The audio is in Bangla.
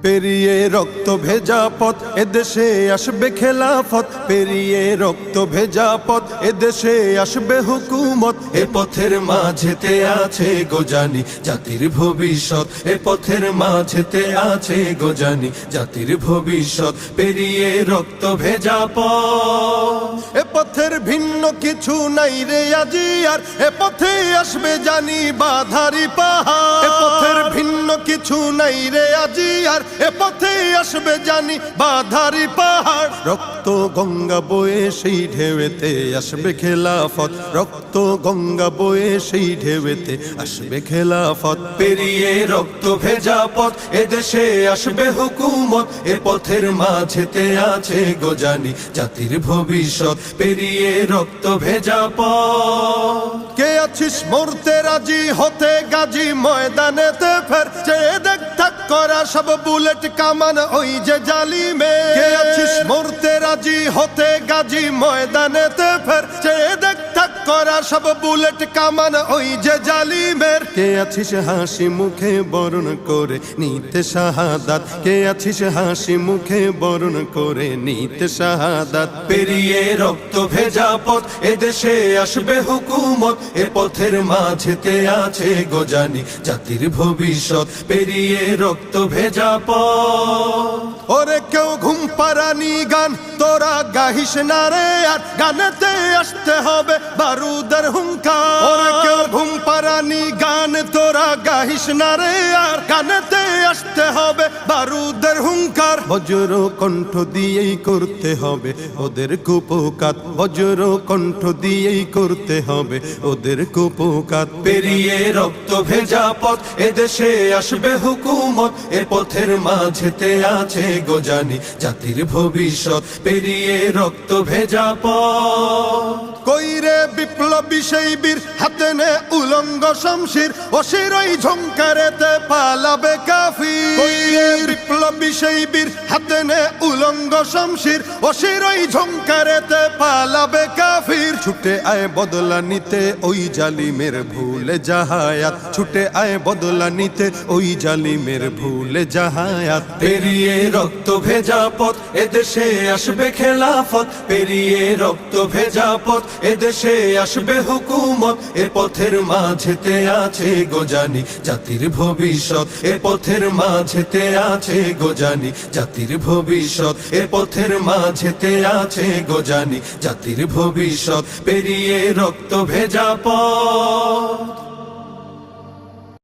পেরিয়ে রক্ত ভেজা পথ এদেশে আসবে খেলাফত, পেরিয়ে রক্ত ভেজা পথ এদেশে আসবে হুকুমত। এ পথের মাঝেতে আছে গোজানি জাতির ভবিষ্যৎ, এ পথের মাঝেতে আছে গোজানি জাতির ভবিষ্যৎ। পেরিয়ে রক্ত ভেজা পথ, এ পথের ভিন্ন কিছু নাই রে আজি আর, এ পথে আসবে জানি বাধারি পাহাড়। এ পথের ভিন্ন কিছু নাই রে আজি আর, এ পথে আসবে জানি বাধারি পাহাড়। রক্ত গঙ্গা বয়ে সেই ঢেউতে আসবে খেলাফত, রক্ত গঙ্গা বয়ে সেই ঢেউতে আসবে খেলাফত। পেরিয়ে রক্ত ভেজা পথ এদেশে আসবে হুকুমত, এ পথের মাঝেতে আছে গোজানি জাতির ভবিষ্যৎ। পেরিয়ে রক্ত ভেজা পথ, কে আছিস মরতে রাজি হতে গাজী ময়দানেতে ফের, চেয়ে দেখ থাক করা সব বুলেট কামান ওই যে জালিমে। কে আছিস মরতে রাজি হতে গাজী ময়দানেতে ফের, চেয়ে দেখ থাক করা সব বুলেট কামান ওই যে জালিমের। কে আছিস হাসি মুখে বরণ করে নিতে শাহাদাত, কে আছিস হাসি মুখে বরণ করে নিতে শাহাদাত। পেরিয়ে রক্ত ভেজা পথ এদেশে আসবে হুকুমত, এ পথের মাঝেতে আছে গোজানি জাতির ভবিষ্যৎ। পেরিয়ে রক্ত ভেজা পথ, ওরে কেউ ঘুম পাড়ানি গান তোরা গাহিস না রে আর, গানেতে আসতে হবে বারুদের হুঙ্কার। ওরে কেউ ঘুম পাড়ানি গান তোরা গাহিস না রে আর, গানেতে আসতে হবে বারুদের হুঙ্কার। বজ্র কণ্ঠ দিয়েই করতে হবে ওদের কুপকাত, বজ্র কণ্ঠ দিয়েই করতে হবে ওদের কুপকাত। পেরিয়ে রক্ত ভেজা পথ এদেশে আসবে হুকুমত, এ পথের মাঝেতে আছে গোজানি জাতির ভবিষ্যৎ। পেরিয়ে রক্ত ভেজা পথ, কইরে বিপ্লবী সেই বীর হাতে নে উলঙ্গ শমশির, অশিরই ঝংকারেতে পালাবে কাফির। কইরে বিপ্লবী সেই বীর হাতে নে উলঙ্গ শমশির, অশিরই ঝংকারেতে পালাবে কাফির। ছুটে আয় বদলা নিতে ওই জালিমের ভুলে জাহায়াত, ছুটে আয় বদলা নিতে ওই জালিমের ভুলে জাহায়াত। পেরিয়ে রক্ত ভেজা পথ এদেশে আসবে খেলাফত, পেরিয়ে রক্ত ভেজা পথ এদেশে আসবে হুকুমত, এ পথের মাঝেতে আছে গোজানি জাতির ভবিষ্যৎ। এ পথের মাঝেতে আছে গোজানি জাতির ভবিষ্যৎ, এ পথের মাঝেতে আছে গোজানি জাতির ভবিষ্যৎ। পেরিয়ে রক্ত ভেজা পথ।